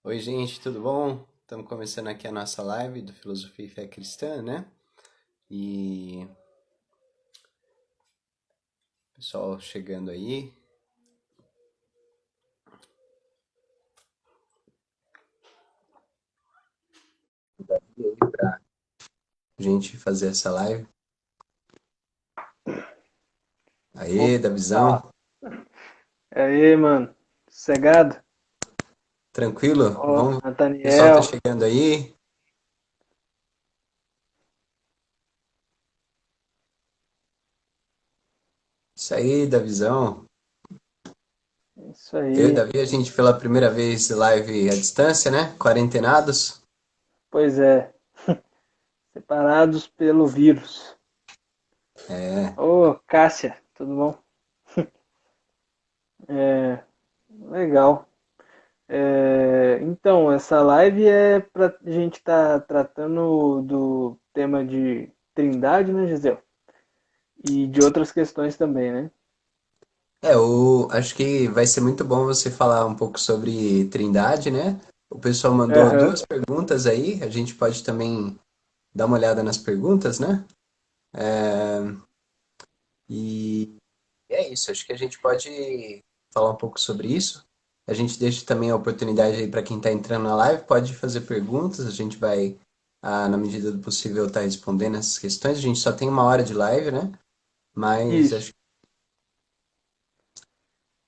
Oi, gente, tudo bom? Estamos começando aqui a nossa live do Filosofia e Fé Cristã, né? E pessoal chegando aí. E aí, pra gente fazer essa live. Aê, da Opa! visão. E aí, mano? Sossegado? Tranquilo? Ó, Vamos. O pessoal tá Nathaniel. chegando aí. Isso aí, da visão. Isso Eu e aí. Davi, a gente pela primeira vez live à distância, né? Quarentenados. Pois é, separados pelo vírus. É. Ô, Cássia, tudo bom? É, legal. Então, essa live é pra gente estar tratando do tema de Trindade, né, Gisele? E de outras questões também, né? Acho que vai ser muito bom você falar um pouco sobre Trindade, né? O pessoal mandou Aham. duas perguntas aí. A gente pode também dar uma olhada nas perguntas, né? E é isso, acho que a gente pode falar um pouco sobre isso. A gente deixa também a oportunidade aí para quem está entrando na live, pode fazer perguntas, a gente vai, na medida do possível, estar respondendo essas questões. A gente só tem uma hora de live, né? Mas Isso. acho que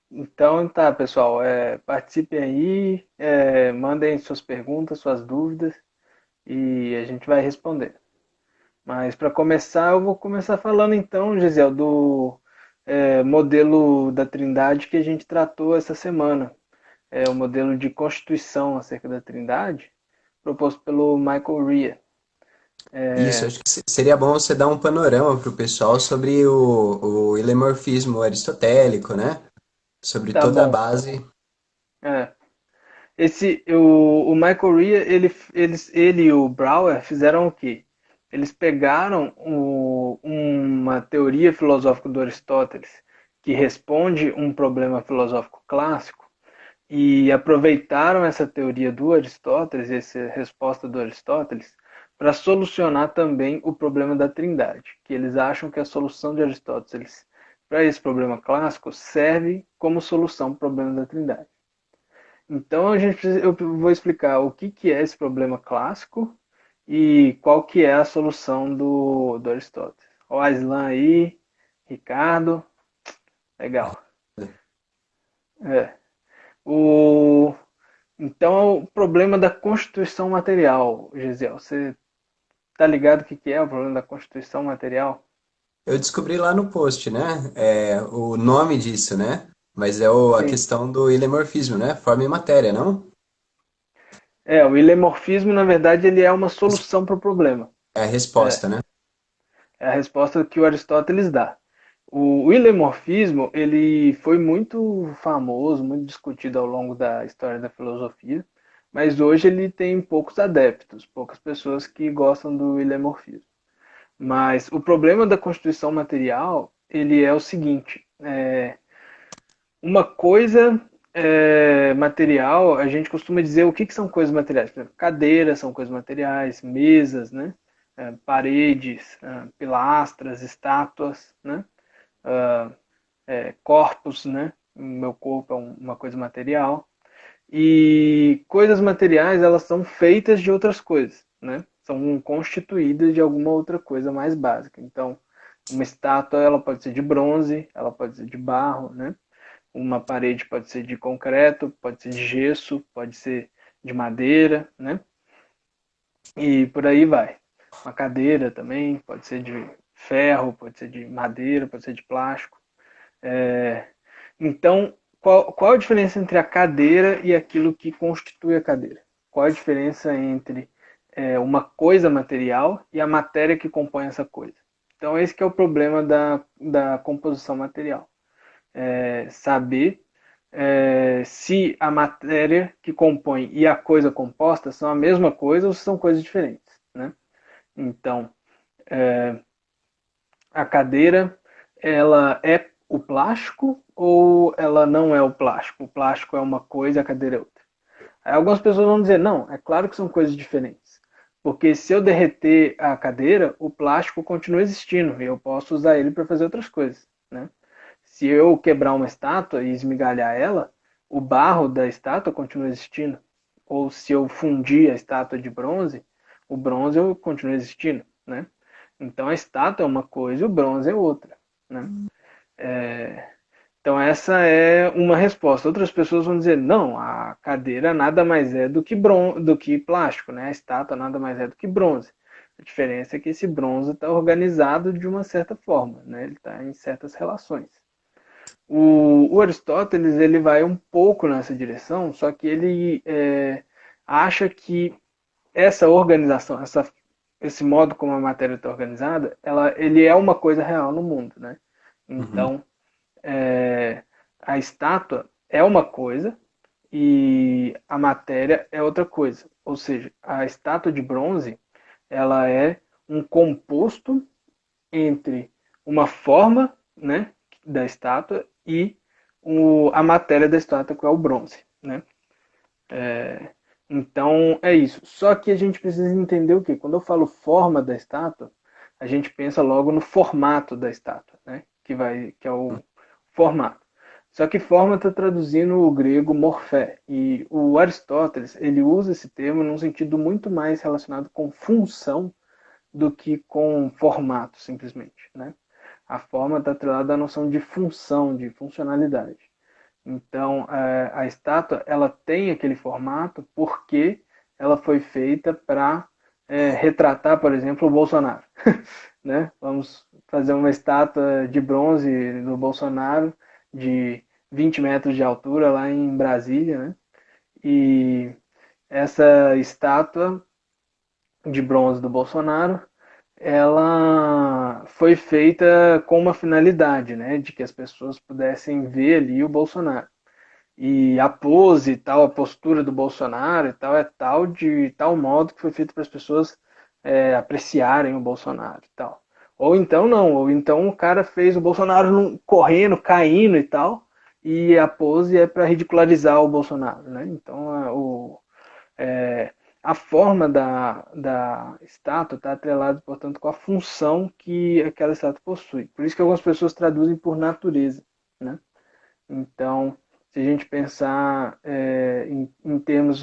Então tá, pessoal, participem aí, mandem suas perguntas, suas dúvidas e a gente vai responder. Mas para começar, eu vou começar falando então, Gisele, do modelo da Trindade que a gente tratou essa semana. É o modelo de constituição acerca da Trindade, proposto pelo Michael Rea. isso, acho que seria bom você dar um panorama para o pessoal sobre o ilemorfismo aristotélico, né? Sobre Tá toda a bom. base. É. O Michael Rea, ele e o Brouwer fizeram o quê? Eles pegaram uma teoria filosófica do Aristóteles que responde um problema filosófico clássico e aproveitaram essa teoria do Aristóteles, essa resposta do Aristóteles, para solucionar também o problema da Trindade, que eles acham que a solução de Aristóteles para esse problema clássico serve como solução para o problema da Trindade. Então eu vou explicar o que, que é esse problema clássico e qual que é a solução do Aristóteles. Ó, Aslan aí, Ricardo, legal. É. O, então, o problema da constituição material, Gisele, você tá ligado o que, que é o problema da constituição material? Eu descobri lá no post, né? O nome disso, né? Mas a Sim. questão do ilemorfismo, né? Forma e matéria, não? O ilemorfismo, na verdade, ele é uma solução para o problema. É a É, resposta, né? é a resposta que o Aristóteles dá. O ilemorfismo ele foi muito famoso, muito discutido ao longo da história da filosofia, mas hoje ele tem poucos adeptos, poucas pessoas que gostam do ilemorfismo. Mas o problema da constituição material ele é o seguinte: uma coisa material, a gente costuma dizer o que, que são coisas materiais. Por exemplo, cadeiras são coisas materiais, mesas, né? Paredes, pilastras, estátuas, né? Ah, corpos, né? O meu corpo é uma coisa material. E coisas materiais, elas são feitas de outras coisas, né? São constituídas de alguma outra coisa mais básica. Então, uma estátua, ela pode ser de bronze, ela pode ser de barro, né? Uma parede pode ser de concreto, pode ser de gesso, pode ser de madeira, né? E por aí vai. Uma cadeira também pode ser de ferro, pode ser de madeira, pode ser de plástico. Então, qual a diferença entre a cadeira e aquilo que constitui a cadeira? Qual a diferença entre uma coisa material e a matéria que compõe essa coisa? Então, esse que é o problema da composição material. Saber se a matéria que compõe e a coisa composta são a mesma coisa ou se são coisas diferentes. Né? Então, a cadeira, ela é o plástico ou ela não é o plástico? O plástico é uma coisa, a cadeira é outra. Aí algumas pessoas vão dizer, não, é claro que são coisas diferentes. Porque se eu derreter a cadeira, o plástico continua existindo e eu posso usar ele para fazer outras coisas, né? Se eu quebrar uma estátua e esmigalhar ela, o barro da estátua continua existindo. Ou se eu fundir a estátua de bronze, o bronze continua existindo, né? Então a estátua é uma coisa e o bronze é outra, né? Então essa é uma resposta. Outras pessoas vão dizer, não, a cadeira nada mais é do que plástico, né? A estátua nada mais é do que bronze. A diferença é que esse bronze está organizado de uma certa forma, né? Ele está em certas relações. O Aristóteles ele vai um pouco nessa direção, só que ele acha que essa organização, esse modo como a matéria está organizada, ele é uma coisa real no mundo, né? Uhum. Então, a estátua é uma coisa e a matéria é outra coisa. Ou seja, a estátua de bronze ela é um composto entre uma forma, né, da estátua e a matéria da estátua, que é o bronze, né? Então é isso. Só que a gente precisa entender o que? Quando eu falo forma da estátua, a gente pensa logo no formato da estátua, né? Que é o formato. Só que forma está traduzindo o grego morfé. E o Aristóteles ele usa esse termo num sentido muito mais relacionado com função do que com formato, simplesmente, né? A forma está atrelada à noção de função, de funcionalidade. Então, a estátua ela tem aquele formato porque ela foi feita para retratar, por exemplo, o Bolsonaro. Né? Vamos fazer uma estátua de bronze do Bolsonaro de 20 metros de altura lá em Brasília. Né? E essa estátua de bronze do Bolsonaro ela foi feita com uma finalidade, né, de que as pessoas pudessem ver ali o Bolsonaro. E a pose e tal, a postura do Bolsonaro e tal, é tal de tal modo que foi feito para as pessoas apreciarem o Bolsonaro e tal. Ou então não, ou então o cara fez o Bolsonaro correndo, caindo e tal, e a pose é para ridicularizar o Bolsonaro, né? Então a forma da estátua está atrelada, portanto, com a função que aquela estátua possui. Por isso que algumas pessoas traduzem por natureza, né? Então, se a gente pensar em termos,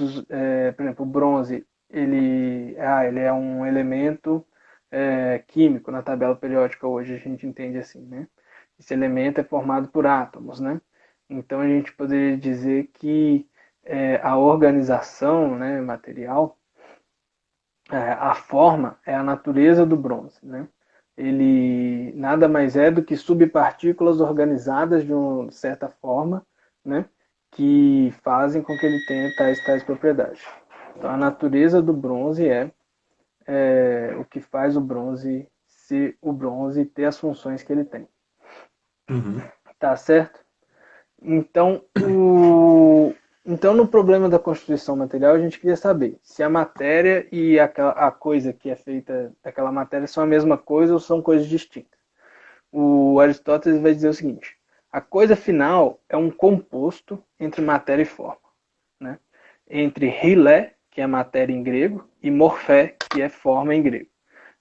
por exemplo, o bronze, ele é um elemento químico na tabela periódica hoje, a gente entende assim, né? Esse elemento é formado por átomos, né? Então, a gente poderia dizer que a organização, né, material, a forma é a natureza do bronze, né? Ele nada mais é do que subpartículas organizadas de uma certa forma, né? Que fazem com que ele tenha tais propriedades. Então, a natureza do bronze o que faz o bronze ser o bronze e ter as funções que ele tem. Uhum. Tá certo? Então, então, no problema da constituição material, a gente queria saber se a matéria e a coisa que é feita daquela matéria são a mesma coisa ou são coisas distintas. O Aristóteles vai dizer o seguinte: a coisa final é um composto entre matéria e forma, né? Entre hilé, que é matéria em grego, e morfé, que é forma em grego,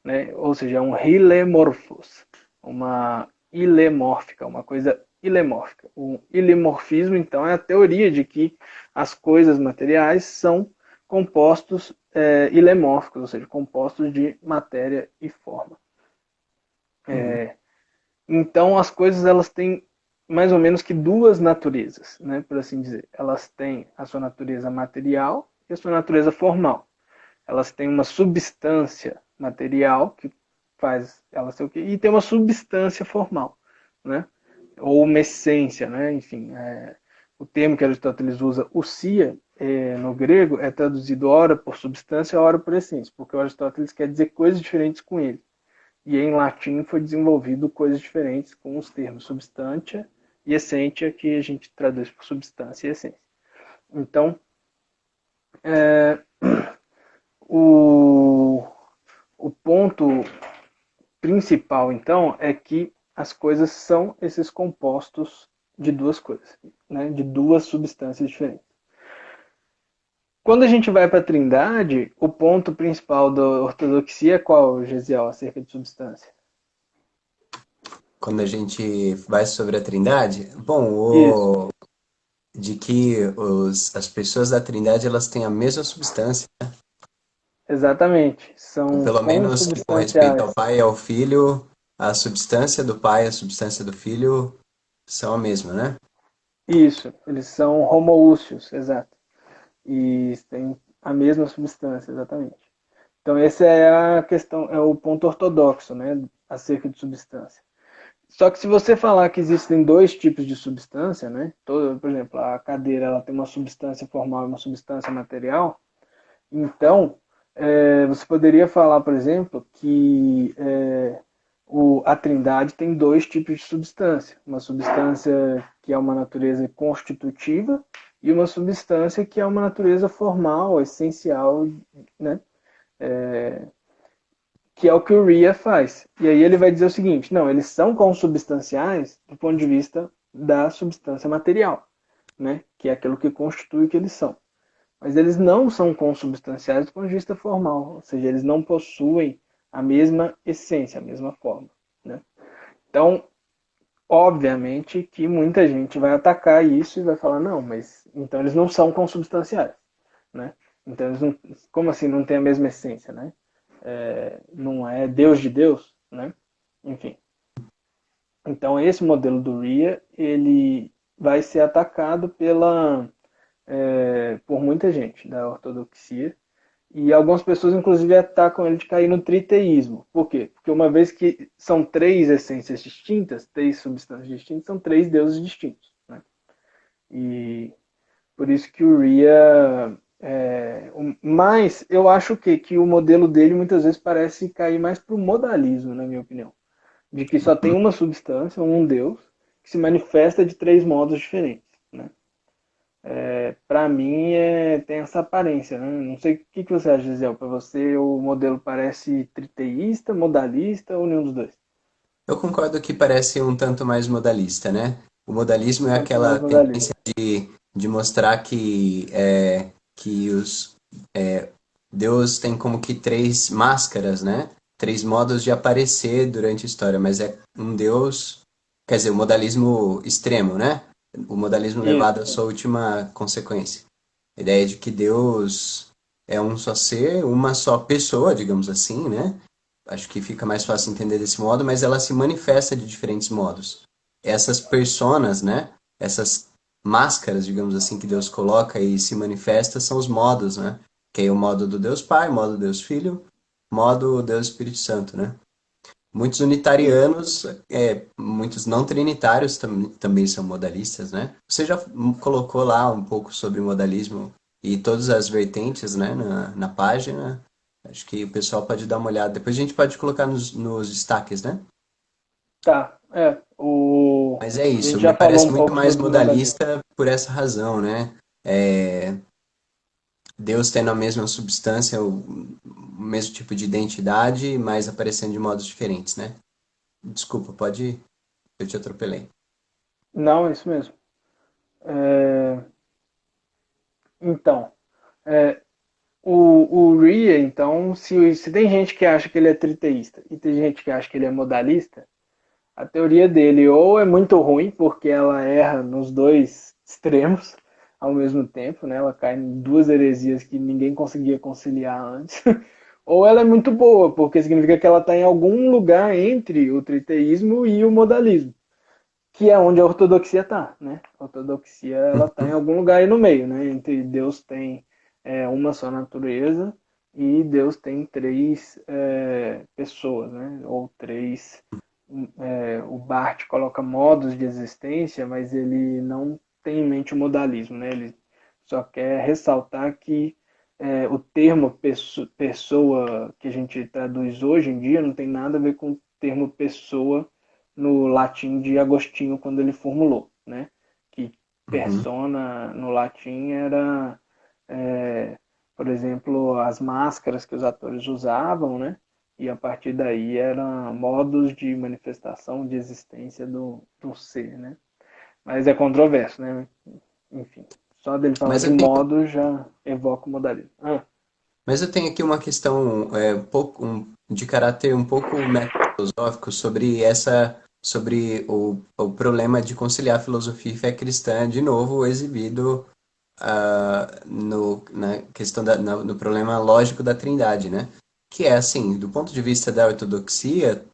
né? Ou seja, é um hilemorphos, uma ilemórfica, uma coisa ilemórfica. O ilemorfismo, então, é a teoria de que as coisas materiais são compostos ilemórficos, ou seja, compostos de matéria e forma. Uhum. Então, as coisas elas têm mais ou menos que duas naturezas, né, por assim dizer. Elas têm a sua natureza material e a sua natureza formal. Elas têm uma substância material que faz ela ser o quê? E tem uma substância formal, né? Ou uma essência, né? Enfim, o termo que Aristóteles usa, ousia, no grego, é traduzido ora por substância, ora por essência, porque o Aristóteles quer dizer coisas diferentes com ele. E em latim foi desenvolvido coisas diferentes com os termos substantia e essentia, que a gente traduz por substância e essência. Então, o, o ponto principal, então, é que as coisas são esses compostos de duas coisas, né? De duas substâncias diferentes. Quando a gente vai para a Trindade, o ponto principal da ortodoxia é qual, Gesiel, acerca de substância? Quando a gente vai sobre a Trindade, bom, Isso, de que as pessoas da Trindade elas têm a mesma substância, exatamente. ou São pelo menos que com respeito ao consubstanciais. Pai e ao Filho, a substância do Pai e a substância do Filho são a mesma, né? Isso, eles são homoúcios, exato. E têm a mesma substância, exatamente. Então, essa é a questão, é o ponto ortodoxo, né, acerca de substância. Só que se você falar que existem dois tipos de substância, né, por exemplo, a cadeira ela tem uma substância formal e uma substância material, então você poderia falar, por exemplo, que a Trindade tem dois tipos de substância. Uma substância que é uma natureza constitutiva e uma substância que é uma natureza formal, essencial, né? Que é o que o Rhea faz. E aí ele vai dizer o seguinte, não, eles são consubstanciais do ponto de vista da substância material, né? Que é aquilo que constitui o que eles são. Mas eles não são consubstanciais do ponto de vista formal, ou seja, eles não possuem a mesma essência, a mesma forma, né? Então, obviamente que muita gente vai atacar isso e vai falar, não, mas então eles não são consubstanciais, né? Então eles não, como assim não tem a mesma essência, né? Não é Deus de Deus, né? Enfim. Então esse modelo do Rhea, ele vai ser atacado por muita gente da ortodoxia e algumas pessoas inclusive atacam ele de cair no triteísmo. Por quê? Porque uma vez que são três essências distintas, três substâncias distintas, são três deuses distintos, né? E por isso que o Rhea mas eu acho que o modelo dele muitas vezes parece cair mais para o modalismo, na minha opinião. De que só tem uma substância, um Deus, que se manifesta de três modos diferentes. Né? Para mim, tem essa aparência. Né? Não sei o que você acha, Gisele. Para você, o modelo parece triteísta, modalista ou nenhum dos dois? Eu concordo que parece um tanto mais modalista, né? O modalismo Um é tanto mais aquela modalista. tendência de mostrar que Deus tem como que três máscaras, né? Três modos de aparecer durante a história, mas é um Deus, quer dizer, o modalismo extremo, né? O modalismo Isso. levado à sua última consequência. A ideia de que Deus é um só ser, uma só pessoa, digamos assim, né? Acho que fica mais fácil entender desse modo, mas ela se manifesta de diferentes modos. Essas personas, né? Essas máscaras, digamos assim, que Deus coloca e se manifesta são os modos, né? Que é o modo do Deus Pai, modo do Deus Filho, modo Deus Espírito Santo, né? Muitos Isso. unitarianos, muitos não trinitários também são modalistas, né? Você já colocou lá um pouco sobre modalismo e todas as vertentes, né, na página. Acho que o pessoal pode dar uma olhada. Depois a gente pode colocar nos destaques, né? Tá. Mas é A gente isso, me já falou parece um muito pouco mais sobre modalismo. modalista por essa razão, né? É, Deus tendo a mesma substância, o mesmo tipo de identidade, mas aparecendo de modos diferentes, né? Desculpa, pode ir. Eu te atropelei. Não, é isso mesmo. É, Então, é, o Rhea, então, se tem gente que acha que ele é triteísta e tem gente que acha que ele é modalista, a teoria dele ou é muito ruim, porque ela erra nos dois extremos ao mesmo tempo, né? Ela cai em duas heresias que ninguém conseguia conciliar antes, ou ela é muito boa, porque significa que ela está em algum lugar entre o triteísmo e o modalismo, que é onde a ortodoxia está, né? A ortodoxia ela está em algum lugar aí no meio, né? Entre Deus tem uma só natureza e Deus tem três pessoas, né? Ou três. O Barth coloca modos de existência, mas ele não tem em mente o modalismo, né? Ele só quer ressaltar que o termo pessoa que a gente traduz hoje em dia não tem nada a ver com o termo pessoa no latim de Agostinho quando ele formulou, né? Que Uhum. persona no latim era, é, por exemplo, as máscaras que os atores usavam, né? E a partir daí eram modos de manifestação de existência do ser, né? Mas é controverso, né? Enfim, Só dele falar Mas de eu tenho, modo já evoca o modalismo. Ah, mas eu tenho aqui uma questão de caráter um pouco filosófico sobre sobre o problema de conciliar filosofia e fé cristã, de novo exibido na questão no problema lógico da Trindade, né? Que é assim, do ponto de vista da ortodoxia,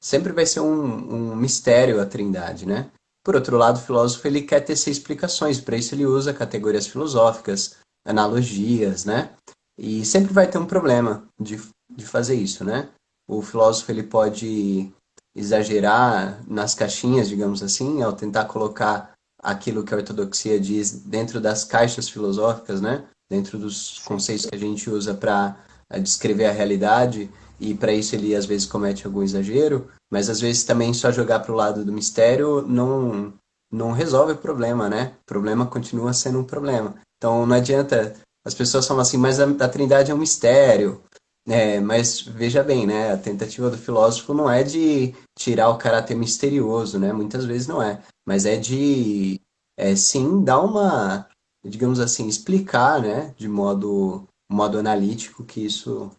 sempre vai ser um mistério a Trindade, né? Por outro lado, o filósofo ele quer tecer explicações, para isso ele usa categorias filosóficas, analogias, né? E sempre vai ter um problema de fazer isso, né? O filósofo ele pode exagerar nas caixinhas, digamos assim, ao tentar colocar aquilo que a ortodoxia diz dentro das caixas filosóficas, né? Dentro dos sim. conceitos que a gente usa para descrever a realidade, e para isso ele às vezes comete algum exagero, mas às vezes também só jogar para o lado do mistério não resolve o problema, né? O problema continua sendo um problema. Então não adianta, as pessoas falam assim, mas a Trindade é um mistério. É, mas veja bem, né? A tentativa do filósofo não é de tirar o caráter misterioso, né? Muitas vezes não é, mas é de sim dar uma, digamos assim, explicar, né? De modo analítico que isso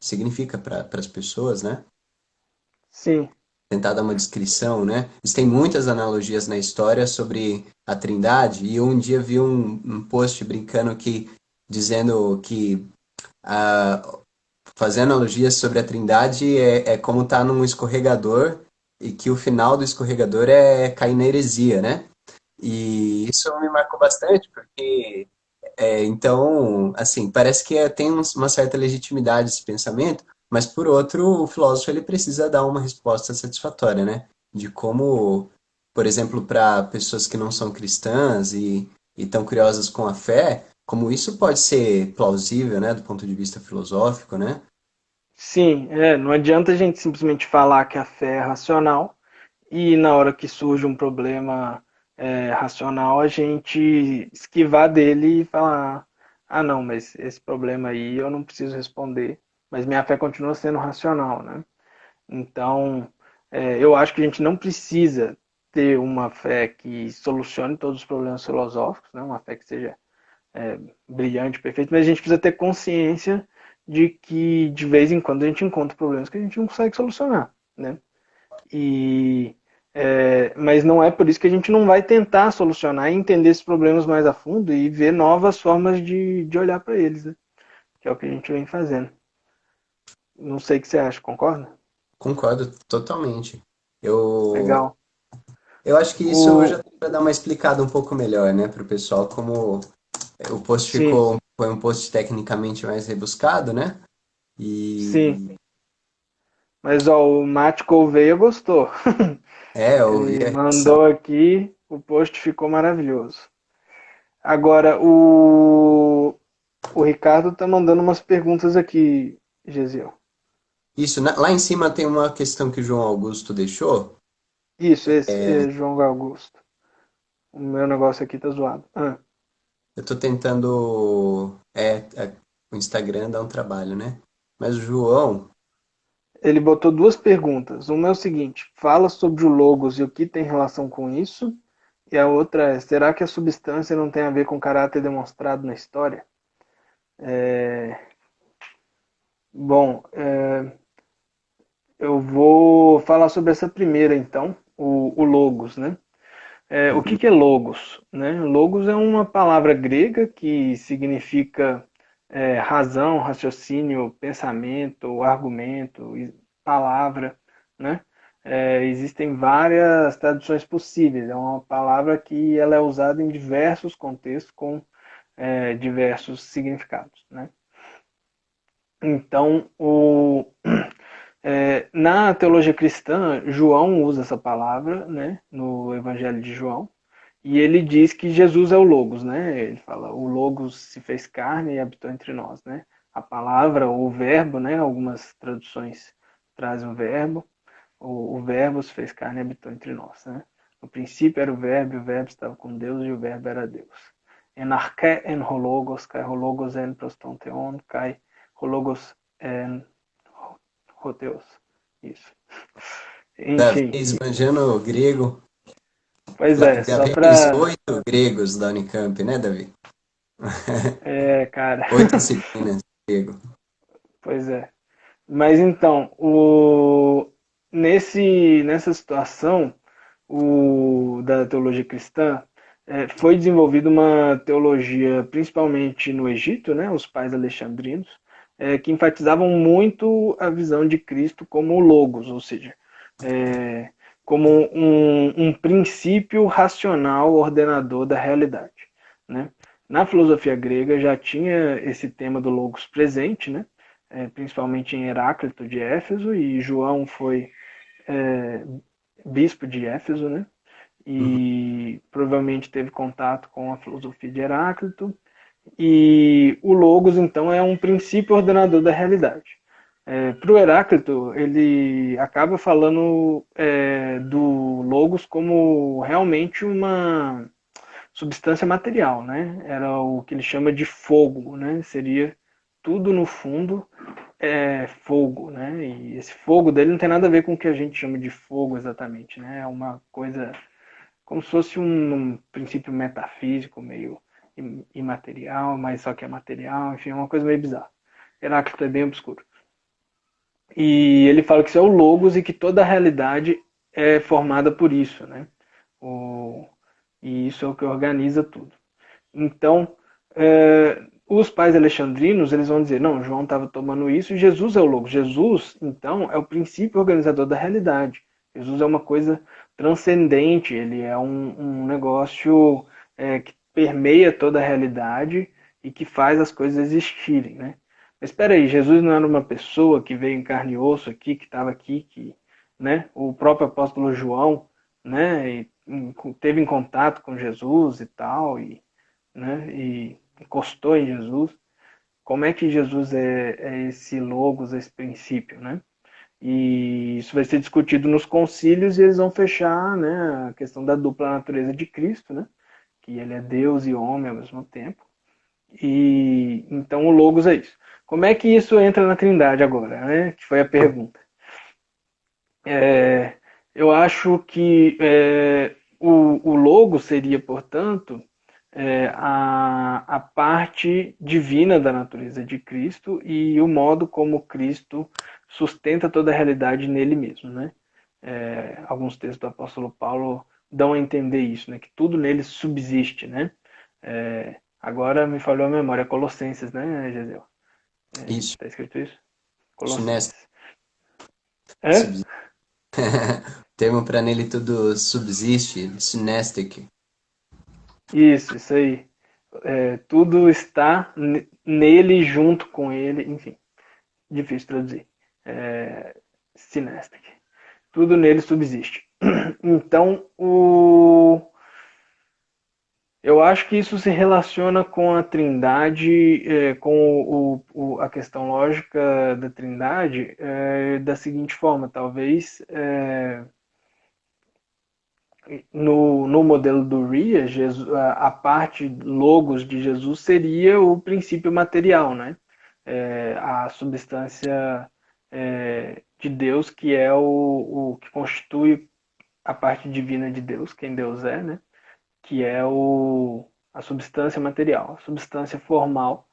significa para as pessoas, né? Sim, Tentar dar uma descrição, né? Existem muitas analogias na história sobre a Trindade, e eu um dia vi um post brincando dizendo que ah, fazer analogias sobre a Trindade é como estar num escorregador e que o final do escorregador é cair na heresia, né? E isso me marcou bastante, porque então, assim, parece que tem uma certa legitimidade esse pensamento, mas por outro, o filósofo ele precisa dar uma resposta satisfatória, né? De como, por exemplo, para pessoas que não são cristãs e estão curiosas com a fé, como isso pode ser plausível, né, do ponto de vista filosófico, né? sim, não adianta a gente simplesmente falar que a fé é racional e na hora que surge um problema racional a gente esquivar dele e falar, ah não, mas esse problema aí eu não preciso responder, mas minha fé continua sendo racional, né? Então, eu acho que a gente não precisa ter uma fé que solucione todos os problemas filosóficos, né? Uma fé que seja brilhante, perfeito, mas a gente precisa ter consciência de que de vez em quando a gente encontra problemas que a gente não consegue solucionar, né? E mas não é por isso que a gente não vai tentar solucionar e entender esses problemas mais a fundo e ver novas formas de olhar para eles, né? Que é o que a gente vem fazendo. Não sei o que você acha, concorda? Concordo totalmente. Eu, Legal. eu acho que isso O, já dá para dar uma explicada um pouco melhor, né, para o pessoal, como o post sim, foi um post tecnicamente mais rebuscado, né? sim. E Mas ó, o Matt Gouveia gostou. eu vi Ele a reação. mandou aqui, o post ficou maravilhoso. Agora, o Ricardo tá mandando umas perguntas aqui, Gesiel. Isso, lá em cima tem uma questão que o João Augusto deixou. Isso, esse é João Augusto. O meu negócio aqui tá zoado. Ah, Eu tô tentando. O Instagram dá um trabalho, né? Mas o João, ele botou duas perguntas. Uma é o seguinte: fala sobre o logos e o que tem relação com isso. E a outra é: será que a substância não tem a ver com o caráter demonstrado na história? Bom, eu vou falar sobre essa primeira então, o logos, né? O que é logos? Né? Logos é uma palavra grega que significa razão, raciocínio, pensamento, argumento, palavra. Né? Existem várias traduções possíveis. É uma palavra que ela é usada em diversos contextos com diversos significados. Né? Então, na teologia cristã, João usa essa palavra, né, no Evangelho de João, e ele diz que Jesus é o Logos, né? Ele fala, o Logos se fez carne e habitou entre nós, né? A palavra, ou o verbo, né? Algumas traduções trazem o verbo, o verbo se fez carne e habitou entre nós, né? No princípio era o verbo estava com Deus e o verbo era Deus. En arche en hologos, kai hologos en prostonteon, kai hologos en roteus. Isso. Davi Enfim, esbanjando grego. Pois é, só Davi fez para. 8 gregos da Unicamp, né, Davi? É, cara, 8 disciplinas de grego. pois é. Mas então, nessa situação da teologia cristã, foi desenvolvida uma teologia, principalmente no Egito, né, os pais alexandrinos, que enfatizavam muito a visão de Cristo como o Logos, ou seja, é, como um princípio racional ordenador da realidade. Né? Na filosofia grega já tinha esse tema do Logos presente, né? Principalmente em Heráclito de Éfeso, e João foi é, bispo de Éfeso, né? Uhum. E provavelmente teve contato com a filosofia de Heráclito. E o Logos, então, é um princípio ordenador da realidade. Para o Heráclito, ele acaba falando do Logos como realmente uma substância material, né? Era o que ele chama de fogo, né? Seria tudo no fundo fogo, né? E esse fogo dele não tem nada a ver com o que a gente chama de fogo exatamente, né? É uma coisa como se fosse um princípio metafísico meio imaterial, mas só que é material, enfim, é uma coisa meio bizarra. Heráclito é bem obscuro. E ele fala que isso é o logos e que toda a realidade é formada por isso, né? O, e isso é o que organiza tudo. Então, os pais alexandrinos eles vão dizer, não, João estava tomando isso e Jesus é o Logos. Jesus, então, é o princípio organizador da realidade. Jesus é uma coisa transcendente, ele é um negócio que permeia toda a realidade e que faz as coisas existirem, né? Mas espera aí, Jesus não era uma pessoa que veio em carne e osso aqui, que estava aqui, que, né? O próprio apóstolo João, né? Teve em contato com Jesus e tal, né? E encostou em Jesus. Como é que Jesus é esse logos, esse princípio, né? E isso vai ser discutido nos concílios e eles vão fechar, né, a questão da dupla natureza de Cristo, né? Que ele é Deus e homem ao mesmo tempo. E então o logos é isso. Como é que isso entra na Trindade agora, né? Que foi a pergunta. É, eu acho que o logo seria, portanto, a parte divina da natureza de Cristo e o modo como Cristo sustenta toda a realidade nele mesmo, né? Alguns textos do apóstolo Paulo dão a entender isso, né? Que tudo nele subsiste, né? Agora me falhou a memória, Colossenses, né, Gisele? Isso, Está escrito isso? synest, Colossenses. É? termo para nele tudo subsiste, synestic. Isso aí. Tudo está nele, junto com ele, enfim, difícil traduzir. Synastic. Tudo nele subsiste. Então, eu acho que isso se relaciona com a Trindade, com a questão lógica da Trindade, da seguinte forma: talvez no modelo do RIA, a parte logos de Jesus seria o princípio material, né? A substância de Deus, que é o que constitui a parte divina de Deus, quem Deus é, né? Que é a substância material. A substância formal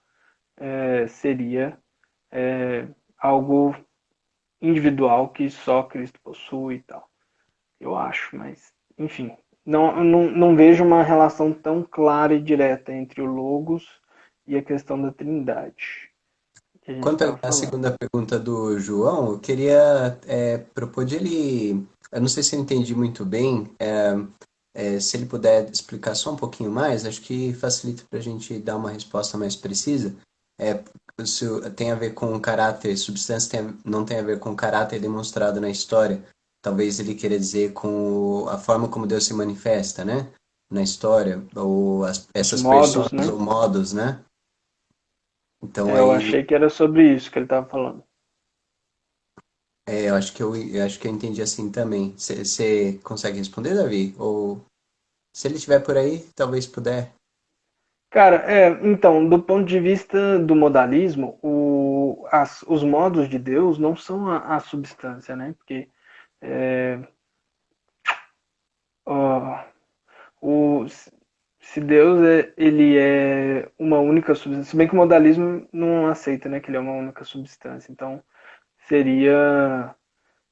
seria algo individual que só Cristo possui e tal. Eu acho, mas enfim, não vejo uma relação tão clara e direta entre o Logos e a questão da Trindade que a gente Quanto estava à falando. segunda pergunta do João, eu queria propor de ele. Eu não sei se eu entendi muito bem, se ele puder explicar só um pouquinho mais, acho que facilita para a gente dar uma resposta mais precisa. É, isso tem a ver com caráter, substância não tem a ver com caráter demonstrado na história. Talvez ele queira dizer com a forma como Deus se manifesta, né? Na história, ou Os essas modos, pessoas né? ou modos, né? Então Eu aí achei que era sobre isso que ele estava falando. eu acho que eu entendi assim também. Você consegue responder, Davi? Ou se ele estiver por aí, talvez puder. Cara, então, do ponto de vista do modalismo, os modos de Deus não são a substância, né? Porque ó, O, se Deus ele é uma única substância, se bem que o modalismo não aceita, né, que ele é uma única substância, então seria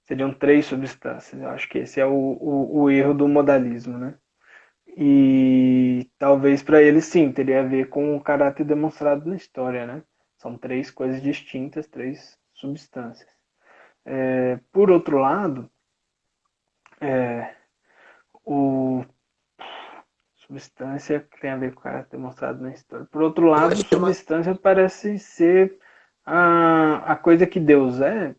seriam três substâncias. Eu acho que esse é o erro do modalismo, né? E talvez para ele sim, teria a ver com o caráter demonstrado na história, né? São três coisas distintas, três substâncias. Por outro lado, o substância que tem a ver com o caráter demonstrado na história. Por outro Eu lado, achei uma. substância parece ser a coisa que Deus é,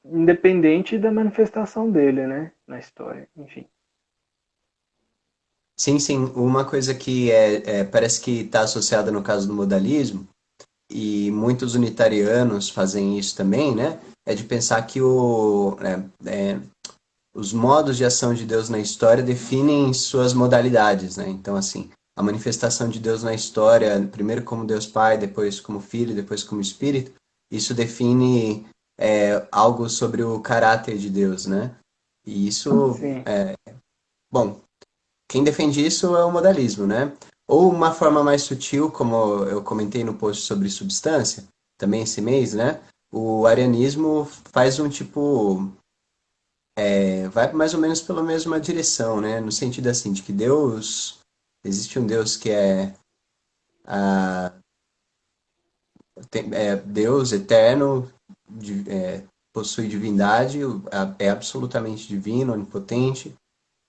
independente da manifestação dele, né? Na história, enfim. Sim, sim. Uma coisa que parece que está associada no caso do modalismo, e muitos unitarianos fazem isso também, né? É de pensar que os modos de ação de Deus na história definem suas modalidades, né? Então, assim, a manifestação de Deus na história, primeiro como Deus Pai, depois como Filho, depois como Espírito, isso define algo sobre o caráter de Deus, né? E isso, Sim, bom, quem defende isso é o modalismo, né? Ou uma forma mais sutil, como eu comentei no post sobre substância, também esse mês, né? O arianismo faz um tipo, vai mais ou menos pela mesma direção, né? No sentido assim, de que Deus, existe um Deus que é Deus eterno, possui divindade, é absolutamente divino, onipotente,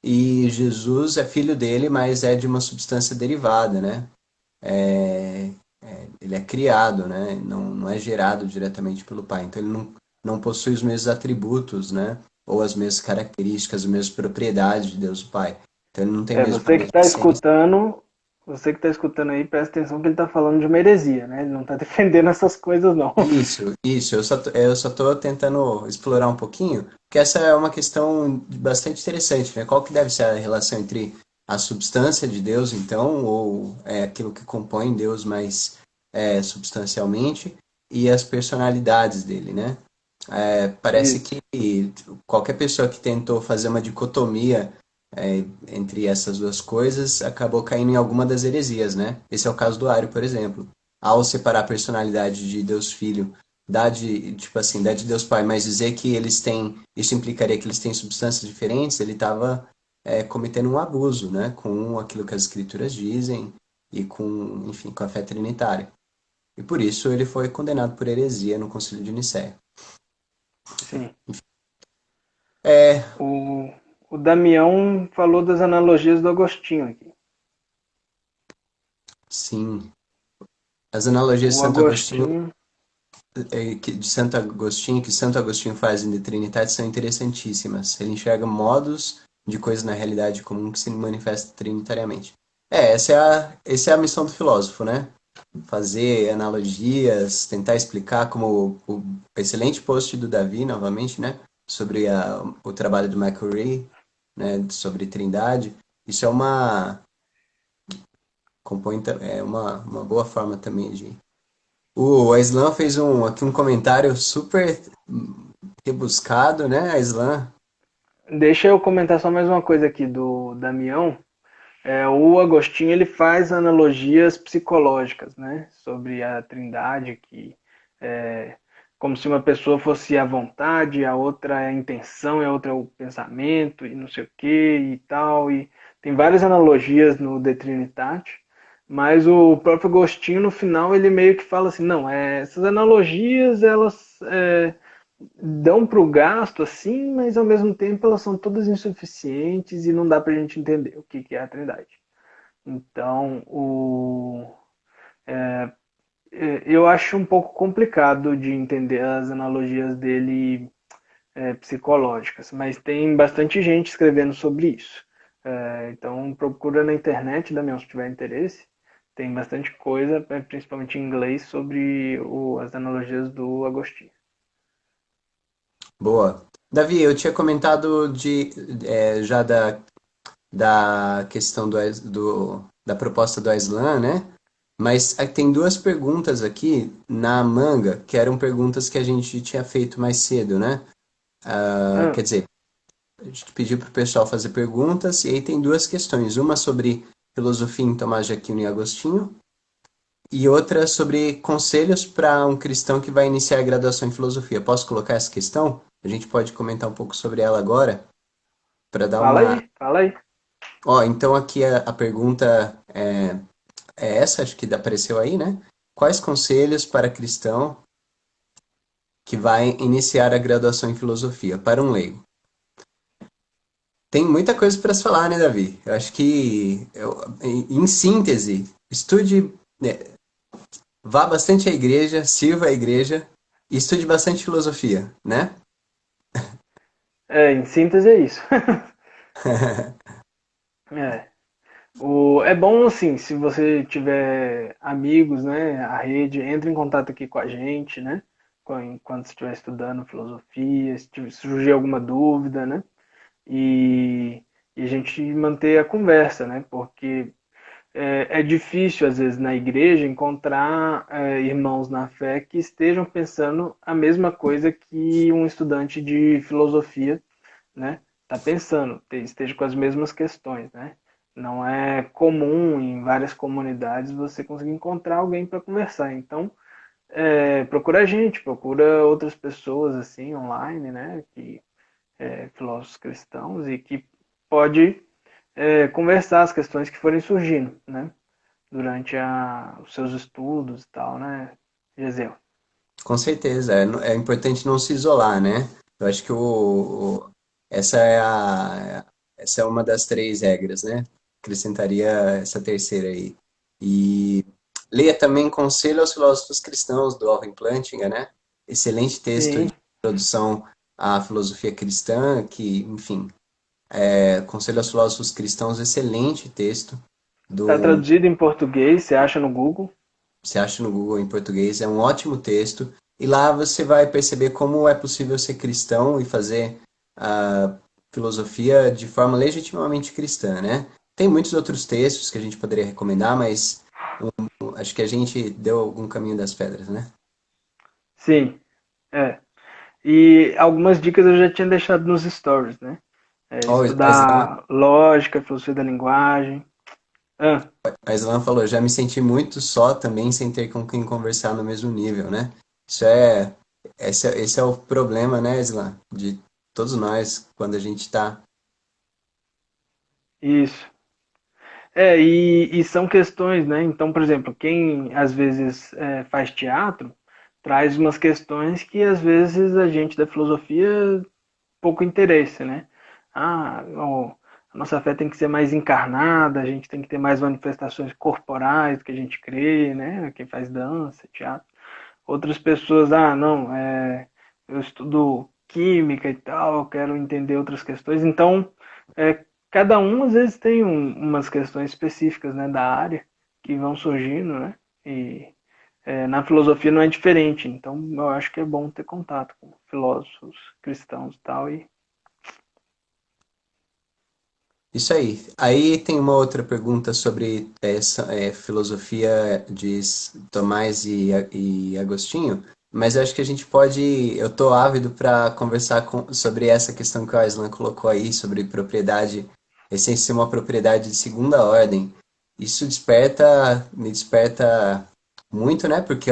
e Jesus é filho dele, mas é de uma substância derivada, né? Ele é criado, né? Não é gerado diretamente pelo pai. Então ele não possui os mesmos atributos, né? Ou as mesmas características, as mesmas propriedades de Deus o Pai. Então ele não tem mesmo a você que mesma está essência. escutando, você que está escutando aí, presta atenção que ele está falando de uma heresia, né? Ele não está defendendo essas coisas, não. Isso. Eu só tô tentando explorar um pouquinho, porque essa é uma questão bastante interessante, né? Qual que deve ser a relação entre a substância de Deus, então, ou aquilo que compõe Deus mais substancialmente, e as personalidades dele, né? Parece Isso. que qualquer pessoa que tentou fazer uma dicotomia entre essas duas coisas acabou caindo em alguma das heresias, né? Esse é o caso do Ario, por exemplo. Ao separar a personalidade de Deus Filho tipo assim, da de Deus Pai, mas dizer que eles têm, isso implicaria que eles têm substâncias diferentes, ele estava cometendo um abuso, né? Com aquilo que as escrituras dizem e com, enfim, com a fé trinitária. E por isso ele foi condenado por heresia no Concílio de Nicéia. Sim. É, O Damião falou das analogias do Agostinho aqui. sim. As analogias de O Santo Agostinho, Agostinho, de Santo Agostinho, que Santo Agostinho faz em De Trinitate são interessantíssimas. Ele enxerga modos de coisas na realidade comum que se manifestam trinitariamente. Essa é a missão do filósofo, né? Fazer analogias, tentar explicar como o excelente post do Davi, novamente, né? Sobre o trabalho do McCurry, né? Sobre Trindade. Isso uma boa forma também de. O Aislan fez aqui um comentário super rebuscado, né, Aislan? deixa eu comentar só mais uma coisa aqui do Damião. O Agostinho ele faz analogias psicológicas, né, sobre a Trindade, que é como se uma pessoa fosse a vontade, a outra é a intenção, e a outra é o pensamento, e não sei o que e tal. E tem várias analogias no De Trinitate, mas o próprio Agostinho no final ele meio que fala assim, não, essas analogias elas dão para o gasto assim, mas ao mesmo tempo elas são todas insuficientes e não dá para a gente entender o que é a Trindade. Então, eu acho um pouco complicado de entender as analogias dele psicológicas, mas tem bastante gente escrevendo sobre isso. Então, procura na internet, Damião, se tiver interesse. Tem bastante coisa, principalmente em inglês, sobre as analogias do Agostinho. Boa. Davi, eu tinha comentado já da questão da proposta do Aislan, né? Mas tem duas perguntas aqui na manga, que eram perguntas que a gente tinha feito mais cedo, né? Ah, Quer dizer, a gente pediu para o pessoal fazer perguntas, e aí tem duas questões. Uma sobre Filosofia em Tomás de Aquino e Agostinho, e outra sobre conselhos para um cristão que vai iniciar a graduação em filosofia. Posso colocar essa questão? A gente pode comentar um pouco sobre ela agora, para dar Fala uma. aí, fala aí. Ó, então aqui a pergunta é essa, acho que apareceu aí, né? Quais conselhos para cristão que vai iniciar a graduação em filosofia, para um leigo? Tem muita coisa para se falar, né, Davi? Eu acho que, em síntese, estude, né, vá bastante à igreja, sirva à igreja e estude bastante filosofia, né? Em síntese é isso. É. É bom, assim, se você tiver amigos, né, a rede, entre em contato aqui com a gente, né, enquanto você estiver estudando filosofia, se surgir alguma dúvida, né, e, e a gente manter a conversa, né, porque é difícil, às vezes, na igreja encontrar irmãos na fé que estejam pensando a mesma coisa que um estudante de filosofia, né, está pensando, esteja com as mesmas questões, né. Não é comum em várias comunidades você conseguir encontrar alguém para conversar. Então, procura a gente, procura outras pessoas assim online, né, que filósofos cristãos e que pode conversar as questões que forem surgindo, né, durante os seus estudos e tal, né, Gesel. Com certeza, é importante não se isolar, né? Eu acho que essa é essa é uma das três regras, né? Acrescentaria essa terceira aí. E leia também Conselho aos Filósofos Cristãos, do Alvin Plantinga, né? Excelente texto Sim, de introdução à filosofia cristã, que, enfim, Conselho aos Filósofos Cristãos, excelente texto está do traduzido em português, você acha no Google. você acha no Google em português, é um ótimo texto. E lá você vai perceber como é possível ser cristão e fazer a filosofia de forma legitimamente cristã, né? Tem muitos outros textos que a gente poderia recomendar, mas acho que a gente deu algum caminho das pedras, né? Sim, é. E algumas dicas eu já tinha deixado nos stories, né? Ó, a Islam, Estudar lógica, filosofia da linguagem. Ah, a Islam falou, já me senti muito só também sem ter com quem conversar no mesmo nível, né? Isso é, esse é o problema, né, Islam? De todos nós, quando a gente está. isso. E são questões, né? Então, por exemplo, quem às vezes faz teatro traz umas questões que às vezes a gente da filosofia pouco interesse, né? A nossa fé tem que ser mais encarnada, a gente tem que ter mais manifestações corporais do que a gente crê, né? Quem faz dança, teatro. Outras pessoas, não, eu estudo química e tal, eu quero entender outras questões. Então, cada um às vezes tem umas questões específicas, né, da área que vão surgindo, né? E na filosofia não é diferente. Então, eu acho que é bom ter contato com filósofos cristãos e tal. E Isso aí. Aí tem uma outra pergunta sobre essa filosofia de Tomás e Agostinho, mas eu acho que a gente pode. Eu estou ávido para conversar sobre essa questão que o Aislan colocou aí, sobre propriedade, essência ser uma propriedade de segunda ordem. Isso me desperta muito, né? Porque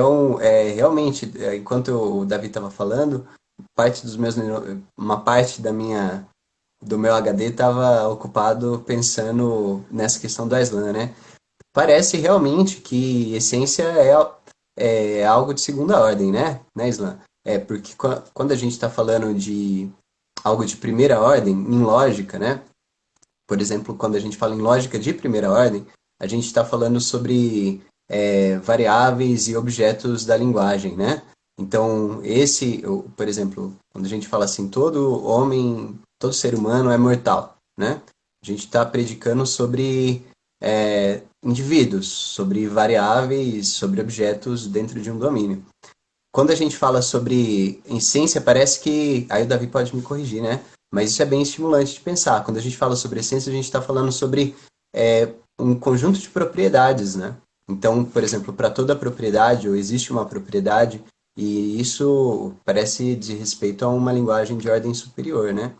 realmente, enquanto o Davi estava falando, uma parte do meu HD estava ocupado pensando nessa questão do Aslan, né? Parece realmente que essência é algo de segunda ordem, né, Islan? É porque quando a gente está falando de algo de primeira ordem, em lógica, né? Por exemplo, quando a gente fala em lógica de primeira ordem, a gente está falando sobre variáveis e objetos da linguagem, né? Então, por exemplo, quando a gente fala assim, todo homem, todo ser humano é mortal, né? A gente está predicando sobre indivíduos, sobre variáveis, sobre objetos dentro de um domínio. Quando a gente fala sobre essência, parece que. Aí o Davi pode me corrigir, né? Mas isso é bem estimulante de pensar. Quando a gente fala sobre essência, a gente está falando sobre um conjunto de propriedades, né? Então, por exemplo, para toda propriedade, ou existe uma propriedade, e isso parece de respeito a uma linguagem de ordem superior, né?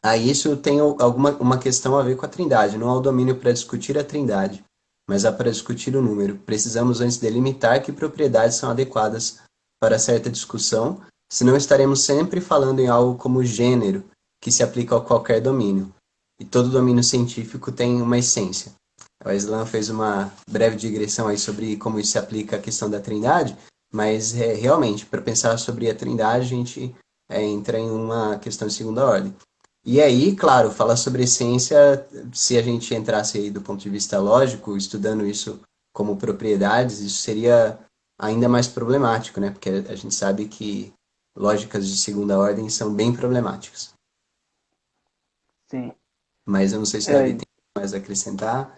Aí isso tem uma questão a ver com a trindade. Não há o domínio para discutir a trindade, mas há para discutir o número. Precisamos antes delimitar que propriedades são adequadas para certa discussão, senão estaremos sempre falando em algo como gênero, que se aplica a qualquer domínio. E todo domínio científico tem uma essência. O Islam fez uma breve digressão aí sobre como isso se aplica à questão da trindade, mas realmente, para pensar sobre a trindade, a gente entra em uma questão de segunda ordem. E aí, claro, falar sobre essência, se a gente entrasse aí do ponto de vista lógico, estudando isso como propriedades, isso seria ainda mais problemático, né? Porque a gente sabe que lógicas de segunda ordem são bem problemáticas. Sim. Mas eu não sei se o Davi É, tem mais a acrescentar.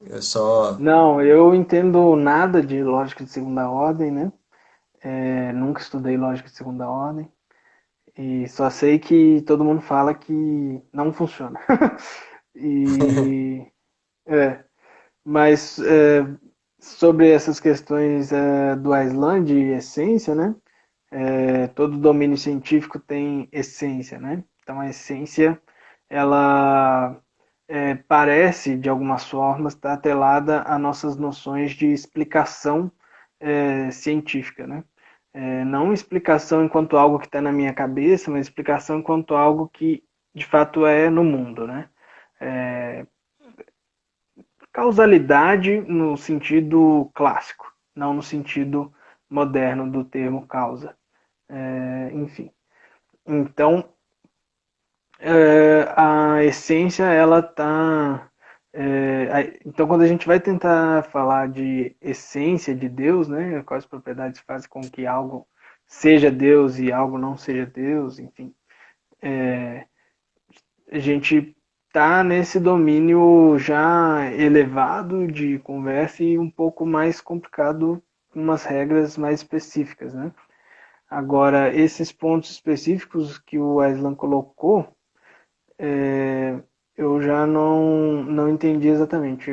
Eu só. não, eu entendo nada de lógica de segunda ordem, né? Nunca estudei lógica de segunda ordem. E só sei que todo mundo fala que não funciona. E é, mas sobre essas questões do Island e essência, né? Todo domínio científico tem essência, né? Então a essência ela parece de algumas formas estar atrelada a nossas noções de explicação científica, né? Não explicação enquanto algo que está na minha cabeça, mas explicação enquanto algo que de fato é no mundo, né? É, Causalidade no sentido clássico, não no sentido moderno do termo causa. Enfim. Então, a essência, ela está. Então, quando a gente vai tentar falar de essência de Deus, né, quais propriedades fazem com que algo seja Deus e algo não seja Deus, enfim, a gente está nesse domínio já elevado de conversa e um pouco mais complicado, com umas regras mais específicas, né? Agora, esses pontos específicos que o Aislan colocou, eu já não entendi exatamente.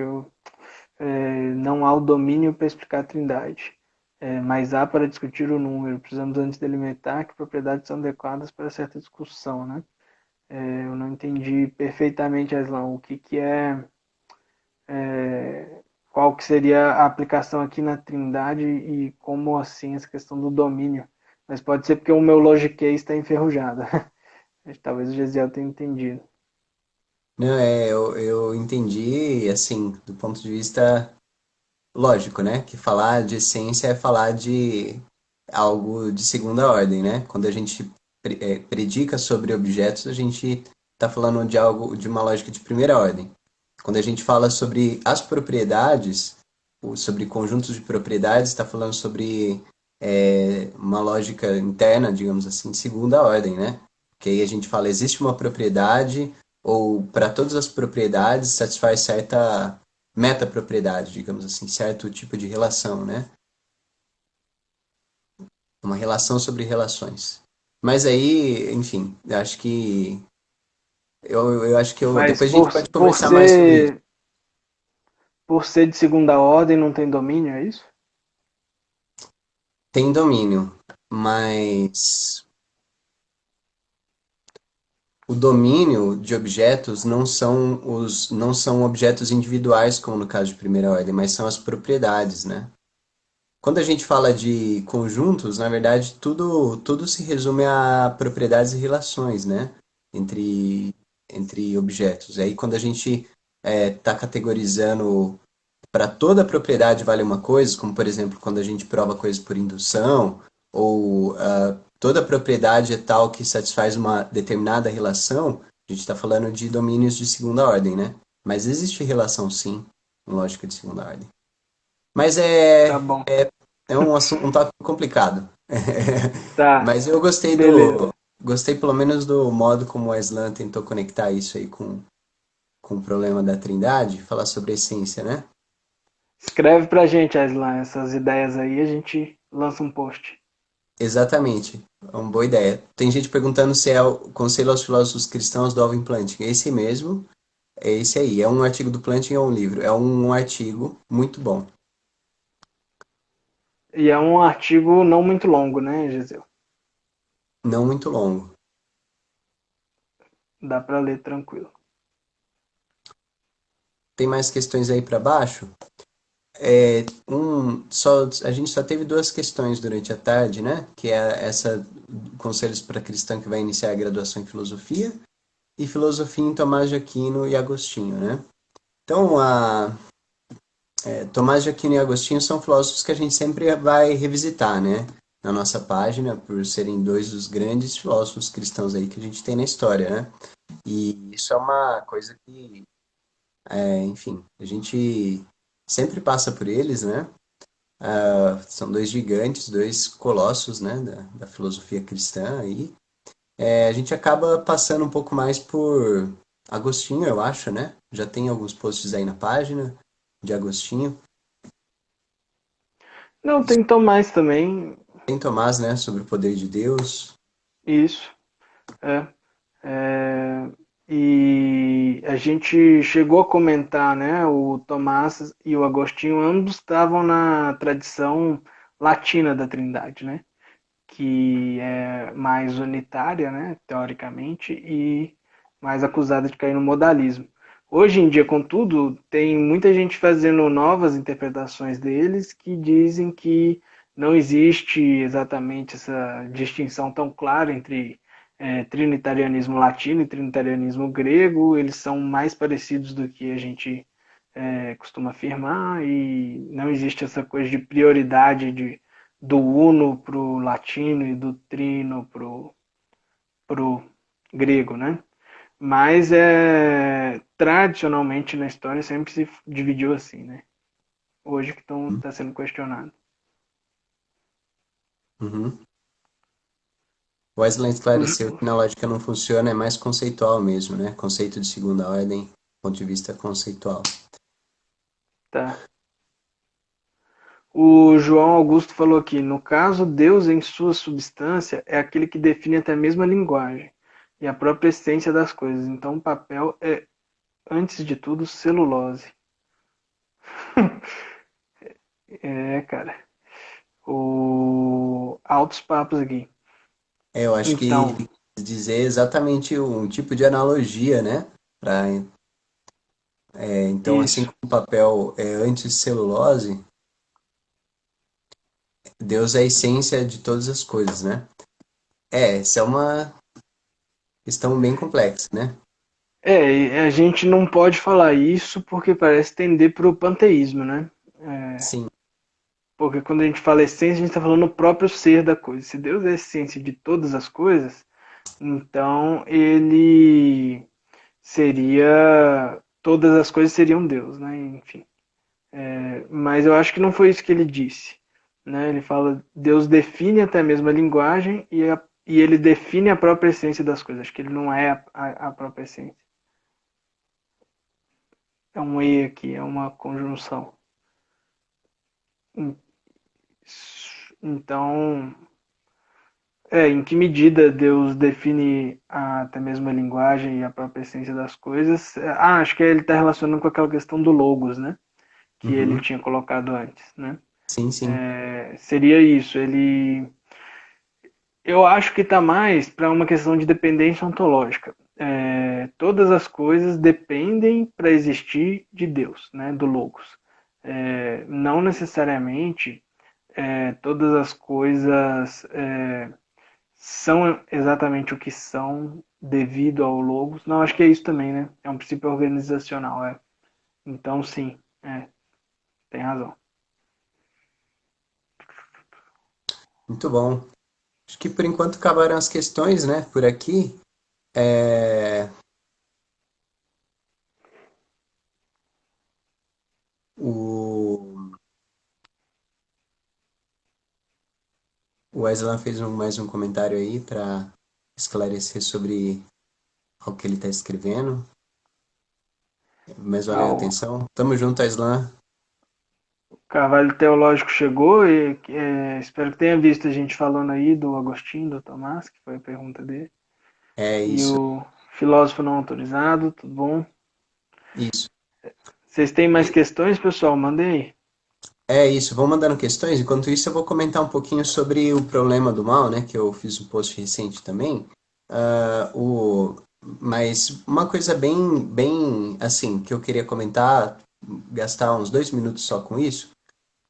Não há o domínio para explicar a trindade, mas há para discutir o número. Precisamos antes delimitar que propriedades são adequadas para certa discussão, né? Eu não entendi perfeitamente, Aislan, o que qual que seria a aplicação aqui na trindade e como assim essa questão do domínio. Mas pode ser porque o meu logiquês está enferrujado. Talvez o Gesiel tenha entendido. Não, eu entendi, assim, do ponto de vista lógico, né? Que falar de essência é falar de algo de segunda ordem, né? Quando a gente predica sobre objetos, a gente está falando de algo, de uma lógica de primeira ordem. Quando a gente fala sobre as propriedades, sobre conjuntos de propriedades, está falando sobre uma lógica interna, digamos assim, de segunda ordem, né? Que aí a gente fala, existe uma propriedade, ou para todas as propriedades satisfaz certa metapropriedade, digamos assim, certo tipo de relação, né? Uma relação sobre relações. Mas aí, enfim, eu acho que Mas depois a gente pode conversar mais sobre isso. por ser de segunda ordem não tem domínio, é isso? Tem domínio, mas o domínio de objetos não são objetos individuais, como no caso de primeira ordem, mas são as propriedades, né? Quando a gente fala de conjuntos, na verdade, tudo se resume a propriedades e relações, né? Entre, entre objetos. Aí, quando a gente está categorizando para toda propriedade vale uma coisa, como, por exemplo, quando a gente prova coisas por indução, ou toda propriedade é tal que satisfaz uma determinada relação, a gente está falando de domínios de segunda ordem, né? Mas existe relação, sim, em lógica de segunda ordem. Mas Tá bom. é um assunto, um tópico complicado. Tá, Mas eu gostei beleza. gostei pelo menos do modo como o Aslan tentou conectar isso aí com o problema da Trindade, falar sobre a essência, né? Escreve pra gente, Aislan, essas ideias aí, a gente lança um post. Exatamente, é uma boa ideia. Tem gente perguntando se é o Conselho aos Filósofos Cristãos do Alvin Plantinga. É esse mesmo, é esse aí. É um artigo do Plantinga ou um livro? É um artigo muito bom. E é um artigo não muito longo, né, Gisele? Não muito longo. dá para ler tranquilo. Tem mais questões aí para baixo? A gente só teve duas questões durante a tarde, né? Que é essa conselhos para cristão que vai iniciar a graduação em filosofia e filosofia em Tomás de Aquino e Agostinho, né? Então, Tomás de Aquino e Agostinho são filósofos que a gente sempre vai revisitar, né? Na nossa página, por serem dois dos grandes filósofos cristãos aí que a gente tem na história, né? E isso é uma coisa que, enfim, a gente sempre passa por eles, né? São dois gigantes, dois colossos, né, da filosofia cristã aí. A gente acaba passando um pouco mais por Agostinho, eu acho, né? Já tem alguns posts aí na página de Agostinho. Não, tem Tomás também, Tem Tomás, né, sobre o poder de Deus. isso. É. É, e a gente chegou a comentar, né? O Tomás e o Agostinho, ambos estavam na tradição latina da Trindade, né? Que é mais unitária, né? Teoricamente, e mais acusada de cair no modalismo. Hoje em dia, contudo, tem muita gente fazendo novas interpretações deles que dizem que não existe exatamente essa distinção tão clara entre trinitarianismo latino e trinitarianismo grego. Eles são mais parecidos do que a gente costuma afirmar, e não existe essa coisa de prioridade do uno para o latino e do trino para o grego, né? Mas tradicionalmente na história sempre se dividiu assim, né? Hoje que está sendo questionado. Uhum. Wesley esclareceu que na lógica não funciona, é mais conceitual mesmo, né? Conceito de segunda ordem, ponto de vista conceitual. Tá. O João Augusto falou aqui: no caso, Deus em sua substância é aquele que define até mesmo a linguagem e a própria essência das coisas. Então, o papel é, antes de tudo, celulose. Cara. Altos papos aqui. Eu acho que Então, ele quis dizer exatamente um tipo de analogia, né? Então, assim isso. como o papel é anti-celulose, Deus é a essência de todas as coisas, né? Essa é uma questão bem complexa, né? E a gente não pode falar isso porque parece tender para o panteísmo, né? Sim. Porque quando a gente fala essência, a gente está falando o próprio ser da coisa. Se Deus é a essência de todas as coisas, então ele seria. Todas as coisas seriam Deus, né? Enfim. Mas eu acho que não foi isso que ele disse. Né? Ele fala, Deus define até mesmo a linguagem e ele define a própria essência das coisas. Acho que ele não é a própria essência. É um E aqui, é uma conjunção. Então, em que medida Deus define até mesmo a linguagem e a própria essência das coisas? Acho que ele está relacionando com aquela questão do logos, né? Que ele Uhum. tinha colocado antes, né? Sim, sim. Seria isso. Eu acho que está mais para uma questão de dependência ontológica. Todas as coisas dependem para existir de Deus, né? Do logos. Não necessariamente todas as coisas são exatamente o que são devido ao logos. Não, acho que é isso também, né? É um princípio organizacional, Então, sim, tem razão. Muito bom. Acho que por enquanto acabaram as questões, né? Por aqui. É, o, o Aslan fez mais um comentário aí para esclarecer sobre o que ele está escrevendo. Mas valeu a Ah, atenção. Tamo junto, Aslan. o Carvalho Teológico chegou e espero que tenha visto a gente falando aí do Agostinho, do Tomás, que foi a pergunta dele. É E isso, o filósofo não autorizado, tudo bom? isso. Vocês têm mais questões, pessoal? Mandem aí. É isso. Vou mandando questões. Enquanto isso, eu vou comentar um pouquinho sobre o problema do mal, né? Que eu fiz um post recente também. Mas uma coisa bem assim, que eu queria comentar, gastar uns 2 minutos só com isso,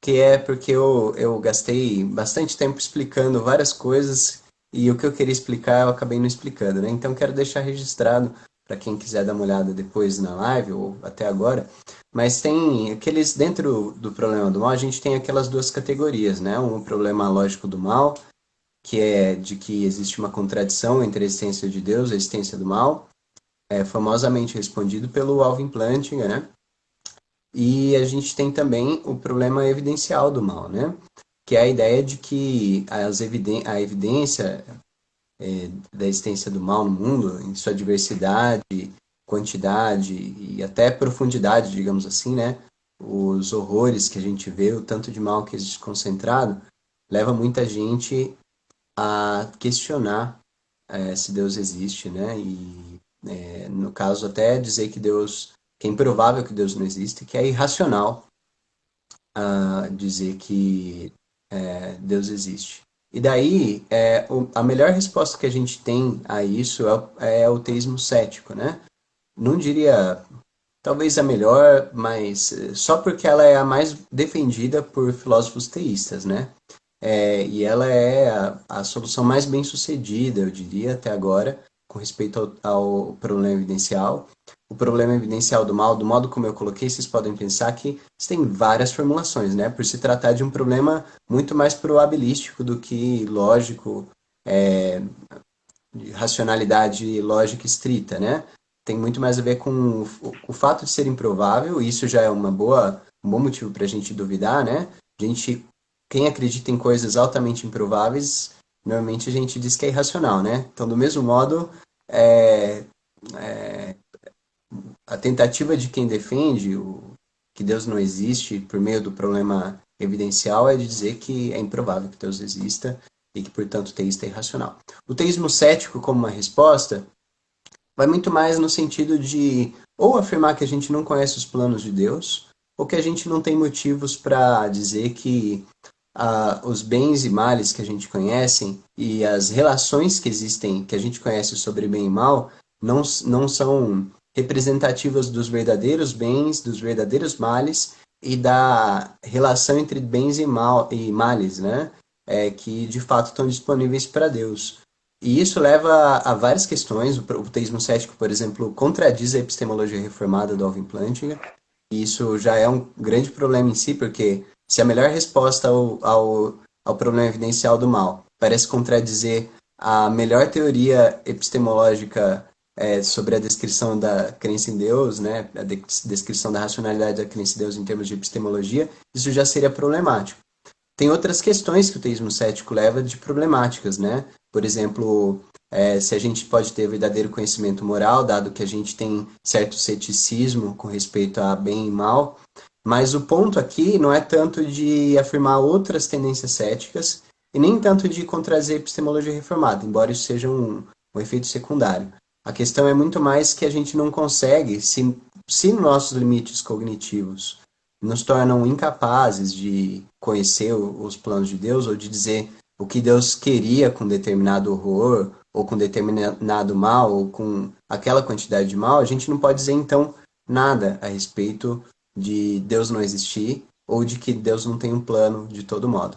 que é porque eu gastei bastante tempo explicando várias coisas e o que eu queria explicar eu acabei não explicando, né? Então quero deixar registrado para quem quiser dar uma olhada depois na live ou até agora. Mas tem aqueles, dentro do problema do mal, a gente tem aquelas duas categorias, né? Um, o problema lógico do mal, que é de que existe uma contradição entre a existência de Deus e a existência do mal, é famosamente respondido pelo Alvin Plantinga, né? E a gente tem também o problema evidencial do mal, né? Que é a ideia de que a evidência da existência do mal no mundo, em sua diversidade, quantidade e até profundidade, digamos assim, né? Os horrores que a gente vê, o tanto de mal que existe concentrado, leva muita gente a questionar se Deus existe, né? E no caso até dizer que Deus, que é improvável que Deus não existe, que é irracional dizer que Deus existe. E daí, a melhor resposta que a gente tem a isso é o teísmo cético, né? Não diria talvez a melhor, mas só porque ela é a mais defendida por filósofos teístas, né? E ela é a solução mais bem sucedida, eu diria, até agora, com respeito ao problema evidencial. O problema evidencial do mal, do modo como eu coloquei, vocês podem pensar que tem várias formulações, né? Por se tratar de um problema muito mais probabilístico do que lógico, de racionalidade lógica estrita, né? Tem muito mais a ver com o fato de ser improvável, e isso já é um bom motivo para a gente duvidar, né? A gente, quem acredita em coisas altamente improváveis, normalmente a gente diz que é irracional, né? Então, do mesmo modo, é, a tentativa de quem defende que Deus não existe por meio do problema evidencial é de dizer que é improvável que Deus exista e que, portanto, o teísta é irracional. O teísmo cético, como uma resposta, vai muito mais no sentido de ou afirmar que a gente não conhece os planos de Deus, ou que a gente não tem motivos para dizer que os bens e males que a gente conhece e as relações que existem, que a gente conhece sobre bem e mal, não são representativas dos verdadeiros bens, dos verdadeiros males e da relação entre bens e males, né? Que de fato estão disponíveis para Deus. E isso leva a várias questões. O teísmo cético, por exemplo, contradiz a epistemologia reformada do Alvin Plantinga, e isso já é um grande problema em si, porque se a melhor resposta ao problema evidencial do mal parece contradizer a melhor teoria epistemológica sobre a descrição da crença em Deus, né, a descrição da racionalidade da crença em Deus em termos de epistemologia, isso já seria problemático. Tem outras questões que o teísmo cético leva de problemáticas, né? Por exemplo, se a gente pode ter verdadeiro conhecimento moral, dado que a gente tem certo ceticismo com respeito a bem e mal, mas o ponto aqui não é tanto de afirmar outras tendências céticas e nem tanto de contradizer a epistemologia reformada, embora isso seja um efeito secundário. A questão é muito mais que a gente não consegue, se nossos limites cognitivos nos tornam incapazes de conhecer os planos de Deus ou de dizer o que Deus queria com determinado horror ou com determinado mal ou com aquela quantidade de mal, a gente não pode dizer então nada a respeito de Deus não existir ou de que Deus não tem um plano de todo modo.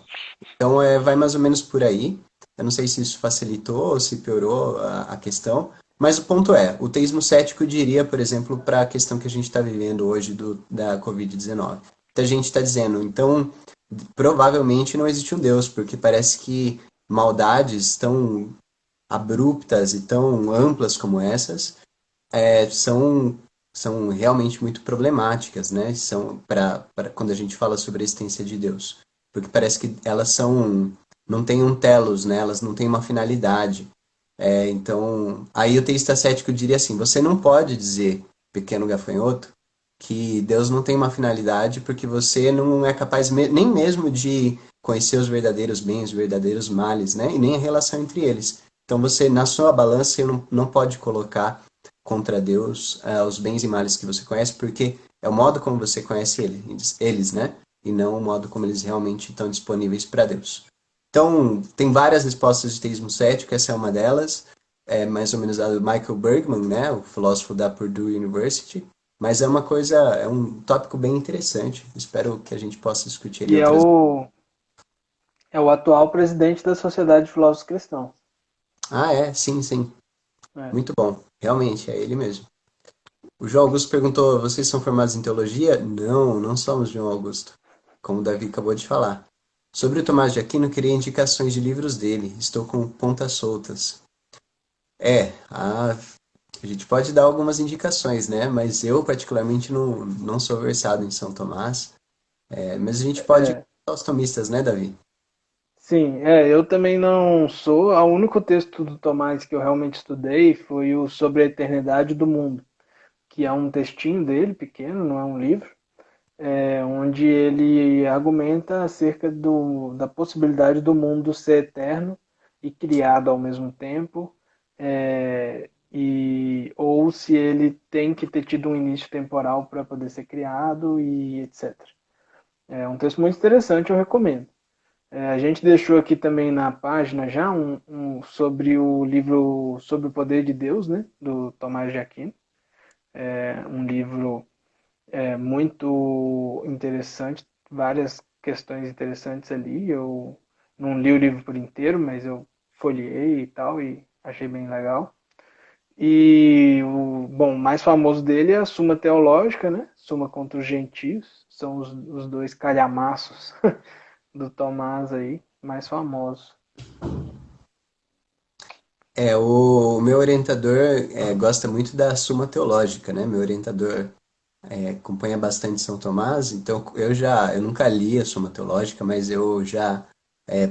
Então vai mais ou menos por aí. Eu não sei se isso facilitou ou se piorou a questão, mas o ponto é, o teísmo cético diria, por exemplo, para a questão que a gente está vivendo hoje da Covid-19. Então a gente está dizendo, então, provavelmente não existe um Deus, porque parece que maldades tão abruptas e tão amplas como essas são realmente muito problemáticas, né? São para quando a gente fala sobre a existência de Deus, porque parece que elas não têm um telos, né? Elas não têm uma finalidade. Então, aí o teísta cético diria assim: você não pode dizer, pequeno gafanhoto, que Deus não tem uma finalidade porque você não é capaz nem mesmo de conhecer os verdadeiros bens, os verdadeiros males, né? E nem a relação entre eles. Então, você, na sua balança, você não pode colocar contra Deus os bens e males que você conhece, porque é o modo como você conhece eles, né? E não o modo como eles realmente estão disponíveis para Deus. Então, tem várias respostas de teísmo cético, essa é uma delas. é mais ou menos a do Michael Bergman, né, o filósofo da Purdue University, mas é uma coisa, é um tópico bem interessante. Espero que a gente possa discutir ele Que outras. é o atual presidente da Sociedade de Filósofos Cristãos. Ah, é, sim, sim. É. Muito bom. Realmente, é ele mesmo. O João Augusto perguntou: vocês são formados em teologia? Não, não somos, João Augusto. Como o Davi acabou de falar. Sobre o Tomás de Aquino, queria indicações de livros dele. Estou com pontas soltas. A gente pode dar algumas indicações, né? Mas eu, particularmente, não sou versado em São Tomás. Mas a gente pode ir É, aos tomistas, né, Davi? sim, eu também não sou. O único texto do Tomás que eu realmente estudei foi o Sobre a Eternidade do Mundo, que é um textinho dele, pequeno, não é um livro, onde ele argumenta acerca da possibilidade do mundo ser eterno e criado ao mesmo tempo, ou se ele tem que ter tido um início temporal para poder ser criado e etc. É um texto muito interessante, eu recomendo. A gente deixou aqui também na página já sobre o livro Sobre o Poder de Deus, né, do Tomás de Aquino. Um livro muito interessante, várias questões interessantes ali. Eu não li o livro por inteiro, mas eu folheei e tal e achei bem legal. E o mais famoso dele é a Suma Teológica, né? Suma contra os Gentios. São os dois calhamaços do Tomás aí, mais famosos. O meu orientador gosta muito da Suma Teológica, né? Meu orientador acompanha bastante São Tomás, então eu nunca li a Suma Teológica, mas eu já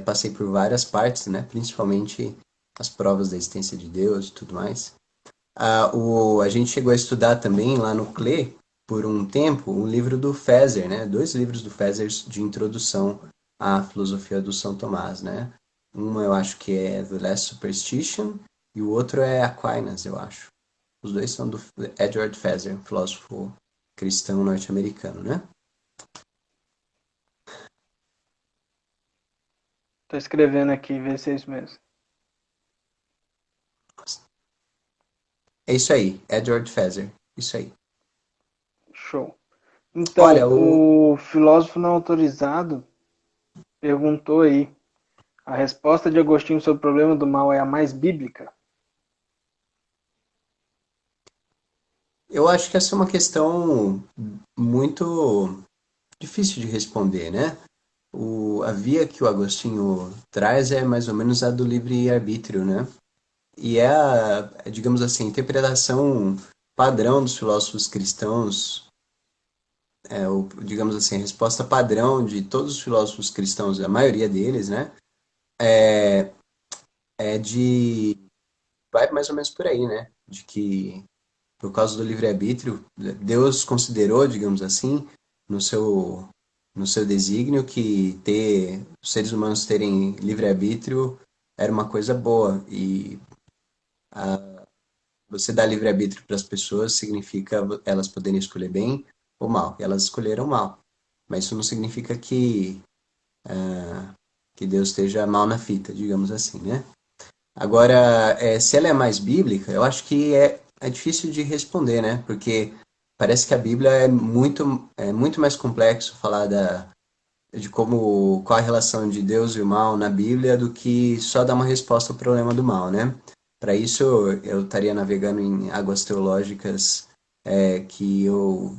passei por várias partes, né? Principalmente as provas da existência de Deus e tudo mais. A gente chegou a estudar também lá no CLE, por um tempo, um livro do Feser, né? Dois livros do Feser de introdução à filosofia do São Tomás, né? Um eu acho que é The Last Superstition e o outro é Aquinas, eu acho. Os dois são do Edward Feser, filósofo cristão norte-americano, né? Tô escrevendo aqui, vê se é isso mesmo. É isso aí, Edward Feser, isso aí. Show. Olha, Então, o filósofo não autorizado perguntou aí: a resposta de Agostinho sobre o problema do mal é a mais bíblica? eu acho que essa é uma questão muito difícil de responder, né? A via que o Agostinho traz é mais ou menos a do livre-arbítrio, né? E digamos assim, a interpretação padrão dos filósofos cristãos, digamos assim, a resposta padrão de todos os filósofos cristãos, a maioria deles, né? É de. Vai mais ou menos por aí, né? De que, por causa do livre-arbítrio, Deus considerou, digamos assim, no seu, no seu desígnio que os seres humanos terem livre-arbítrio era uma coisa boa. E você dar livre-arbítrio para as pessoas significa elas poderem escolher bem ou mal. E elas escolheram mal. Mas isso não significa que Deus esteja mal na fita, digamos assim, né? Agora, se ela é mais bíblica, eu acho que é difícil de responder, né? Porque parece que a Bíblia é muito mais complexo falar de qual a relação de Deus e o mal na Bíblia do que só dar uma resposta ao problema do mal, né? Para isso, eu estaria navegando em águas teológicas que eu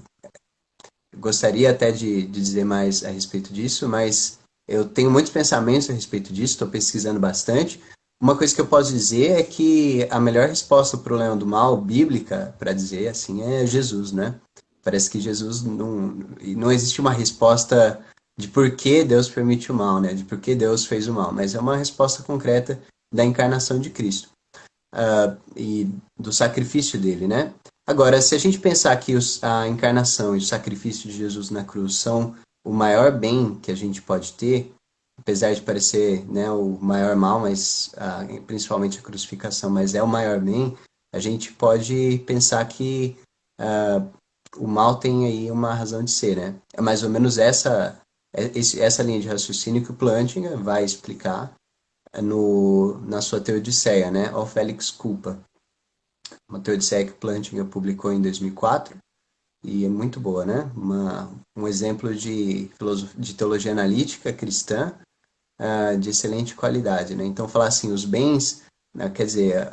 gostaria até de dizer mais a respeito disso, mas eu tenho muitos pensamentos a respeito disso, estou pesquisando bastante. Uma coisa que eu posso dizer é que a melhor resposta ao problema do mal, bíblica, para dizer assim, é Jesus, né? Parece que Jesus não existe uma resposta de por que Deus permite o mal, né? De por que Deus fez o mal, mas é uma resposta concreta da encarnação de Cristo e do sacrifício dele, né? Agora, se a gente pensar que a encarnação e o sacrifício de Jesus na cruz são o maior bem que a gente pode ter, apesar de parecer, né, o maior mal, mas principalmente a crucificação, mas é o maior bem, a gente pode pensar que o mal tem aí uma razão de ser, né? É mais ou menos essa linha de raciocínio que o Plantinga vai explicar na sua Teodiceia, né? O Felix Culpa, uma Teodiceia que Plantinga publicou em 2004 e é muito boa, né? Um exemplo de, de teologia analítica cristã de excelente qualidade, né? Então, falar assim, os bens, né, quer dizer,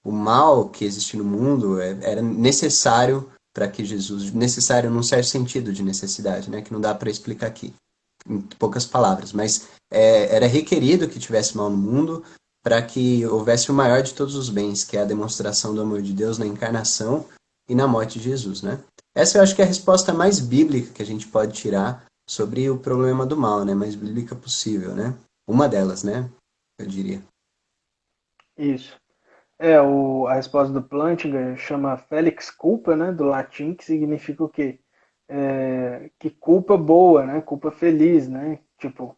o mal que existe no mundo era necessário para que Jesus, necessário num certo sentido de necessidade, né? Que não dá para explicar aqui, em poucas palavras, mas era requerido que tivesse mal no mundo para que houvesse o maior de todos os bens, que é a demonstração do amor de Deus na encarnação e na morte de Jesus, né? Essa eu acho que é a resposta mais bíblica que a gente pode tirar sobre o problema do mal, né? Mais bíblica possível, né? Uma delas, né? Eu diria. Isso. A resposta do Plantinga chama Felix culpa, né, do latim, que significa o quê? Que culpa boa, né? Culpa feliz, né? Tipo,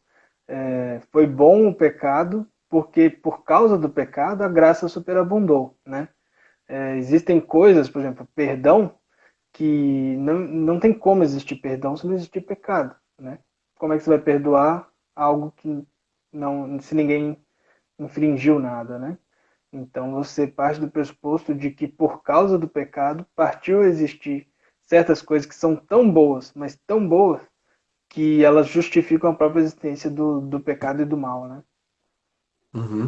foi bom o pecado, porque por causa do pecado a graça superabundou, né? Existem coisas, por exemplo, perdão, que não tem como existir perdão se não existir pecado, né? Como é que você vai perdoar algo que não, se ninguém infringiu nada, né? Então você parte do pressuposto de que por causa do pecado partiu a existir certas coisas que são tão boas, mas tão boas, que elas justificam a própria existência do pecado e do mal, né? Uhum.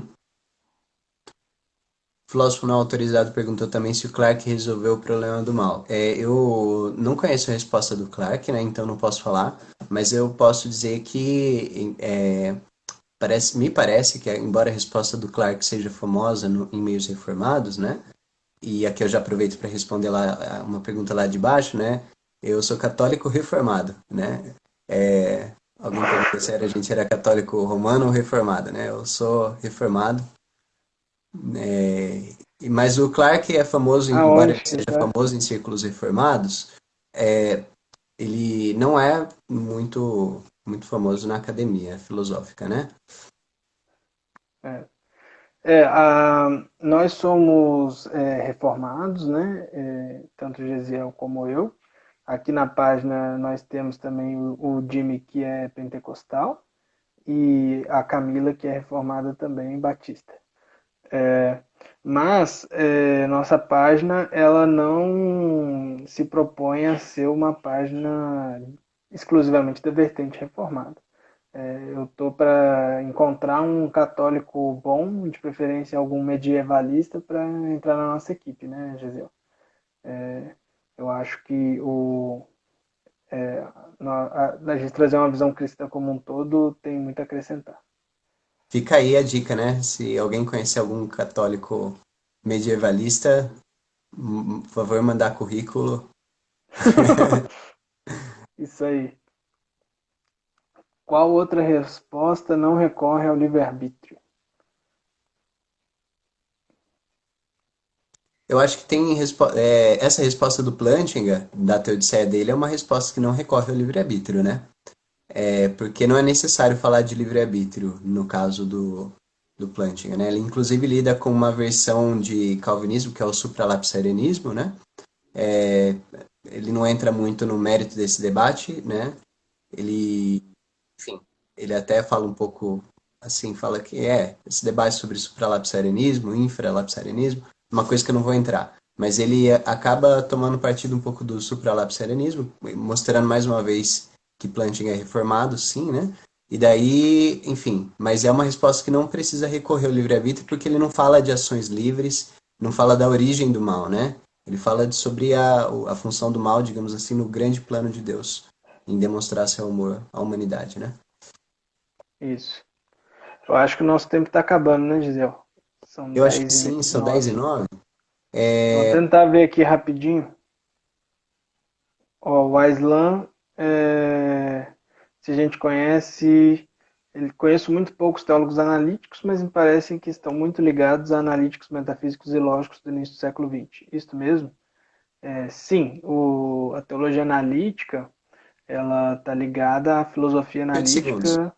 O filósofo não autorizado perguntou também se o Clarke resolveu o problema do mal. Eu não conheço a resposta do Clarke, né? Então não posso falar, mas eu posso dizer que me parece que, embora a resposta do Clarke seja famosa em meios reformados, né? E aqui eu já aproveito para responder lá uma pergunta lá de baixo, né? Eu sou católico reformado, né? Alguém perguntou se a gente era católico romano ou reformado, né? Eu sou reformado. Mas o Clarke é famoso, embora ele Aonde que seja tá? famoso em círculos reformados, ele não é muito famoso na academia filosófica, né? É. Nós somos reformados, né? Tanto o Gesiel como eu. Aqui na página nós temos também o Jimmy, que é pentecostal, e a Camila, que é reformada também, batista. É, mas nossa página ela não se propõe a ser uma página exclusivamente da vertente reformada. Eu estou para encontrar um católico bom, de preferência algum medievalista, para entrar na nossa equipe, né, Gisele? Eu acho que a gente trazer uma visão cristã como um todo tem muito a acrescentar. Fica aí a dica, né? Se alguém conhecer algum católico medievalista, por favor, mandar currículo. Isso aí. Qual outra resposta não recorre ao livre-arbítrio? Eu acho que tem essa resposta do Plantinga, da Teodiceia dele, é uma resposta que não recorre ao livre-arbítrio, né? Porque não é necessário falar de livre-arbítrio no caso do Plantinga, né? Ele inclusive lida com uma versão de calvinismo, que é o supralapsarianismo, né? É, ele não entra muito no mérito desse debate, né? Ele, enfim, ele até fala um pouco assim, fala que esse debate sobre supralapsarianismo, infralapsarianismo, uma coisa que eu não vou entrar. Mas ele acaba tomando partido um pouco do supralapsarianismo, mostrando mais uma vez que Plantinga é reformado, sim, né? E daí, enfim, mas é uma resposta que não precisa recorrer ao livre-arbítrio, porque ele não fala de ações livres, não fala da origem do mal, né? Ele fala sobre a função do mal, digamos assim, no grande plano de Deus, em demonstrar seu amor à humanidade, né? Isso. Eu acho que o nosso tempo está acabando, né, Gisele? São Eu acho que 10 sim, e são 10 e 9. 9. Vou tentar ver aqui rapidinho. Ó, o Aislan, se a gente conhece, ele conheço muito poucos teólogos analíticos, mas me parecem que estão muito ligados a analíticos metafísicos e lógicos do início do século XX. Isto mesmo? Sim, a teologia analítica, ela está ligada à filosofia 8 segundos. analítica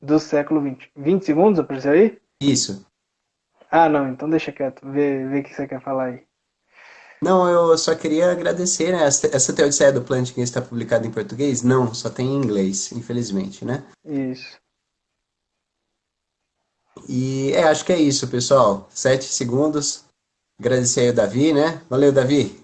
do século XX. 20 segundos, apareceu aí? Isso. Ah, não, então deixa quieto, vê o que você quer falar aí. Não, eu só queria agradecer, né? Essa Teodiceia do Plantinga está publicada em português? Não, só tem em inglês, infelizmente, né? Isso. E acho que é isso, pessoal. 7 segundos. Agradecer aí o Davi, né? Valeu, Davi.